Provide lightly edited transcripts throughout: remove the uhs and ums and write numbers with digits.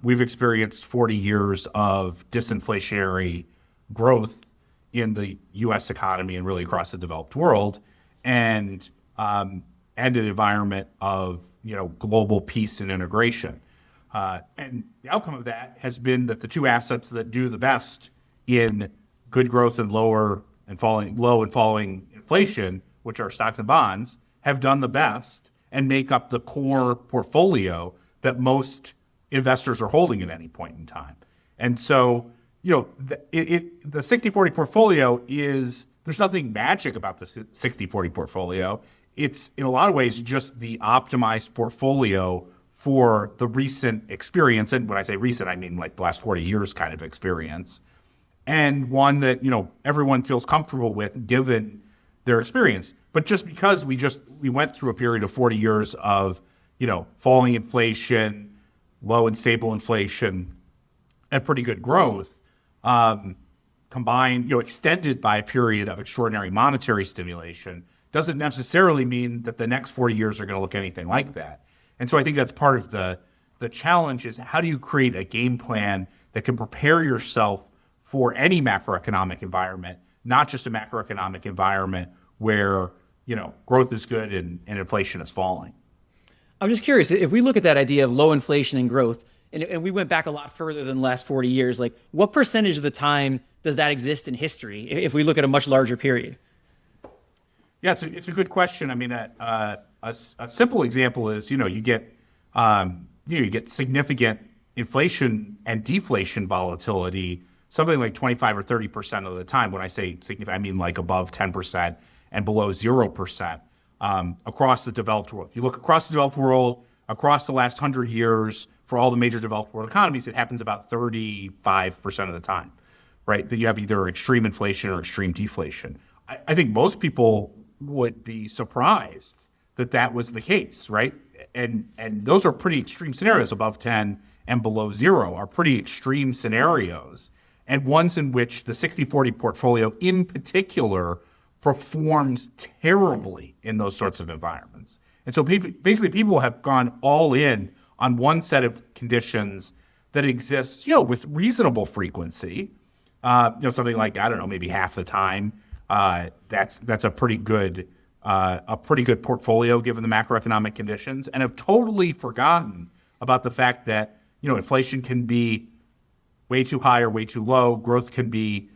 We've experienced 40 years of disinflationary growth in the U.S. economy and really across the developed world, and an environment of global peace and integration. And the outcome of that has been that the two assets that do the best in good growth and low and falling inflation, which are stocks and bonds, have done the best and make up the core portfolio that most investors are holding at any point in time. And so, the 60-40 portfolio there's nothing magic about the 60-40 portfolio. It's in a lot of ways just the optimized portfolio for the recent experience. And when I say recent, I mean like the last 40 years kind of experience. And one that, everyone feels comfortable with given their experience. But just because we went through a period of 40 years of, falling inflation, low and stable inflation, and pretty good growth, combined, extended by a period of extraordinary monetary stimulation, doesn't necessarily mean that the next 40 years are going to look anything like that. And so I think that's part of the challenge is how do you create a game plan that can prepare yourself for any macroeconomic environment, not just a macroeconomic environment where, growth is good and inflation is falling. I'm just curious, if we look at that idea of low inflation and growth, and we went back a lot further than the last 40 years, like what percentage of the time does that exist in history if we look at a much larger period? Yeah, it's a good question. I mean, a simple example is, you get significant inflation and deflation volatility, something like 25 or 30% of the time. When I say significant, I mean like above 10% and below 0%. Across the developed world. If you look across the developed world, across the last 100 years, for all the major developed world economies, it happens about 35% of the time, right? That you have either extreme inflation or extreme deflation. I think most people would be surprised that that was the case, right? And those are pretty extreme scenarios. Above 10 and below 0 are pretty extreme scenarios, and ones in which the 60-40 portfolio in particular performs terribly in those sorts of environments. And so people have gone all in on one set of conditions that exists, with reasonable frequency, something like, I don't know, maybe half the time. That's a pretty good portfolio given the macroeconomic conditions, and have totally forgotten about the fact that, inflation can be way too high or way too low. Growth can be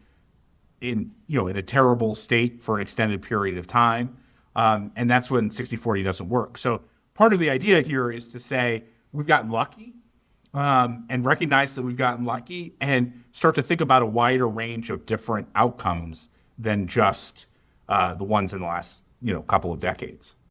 in a terrible state for an extended period of time. And that's when 60-40 doesn't work. So part of the idea here is to say we've gotten lucky, and recognize that we've gotten lucky and start to think about a wider range of different outcomes than just the ones in the last couple of decades.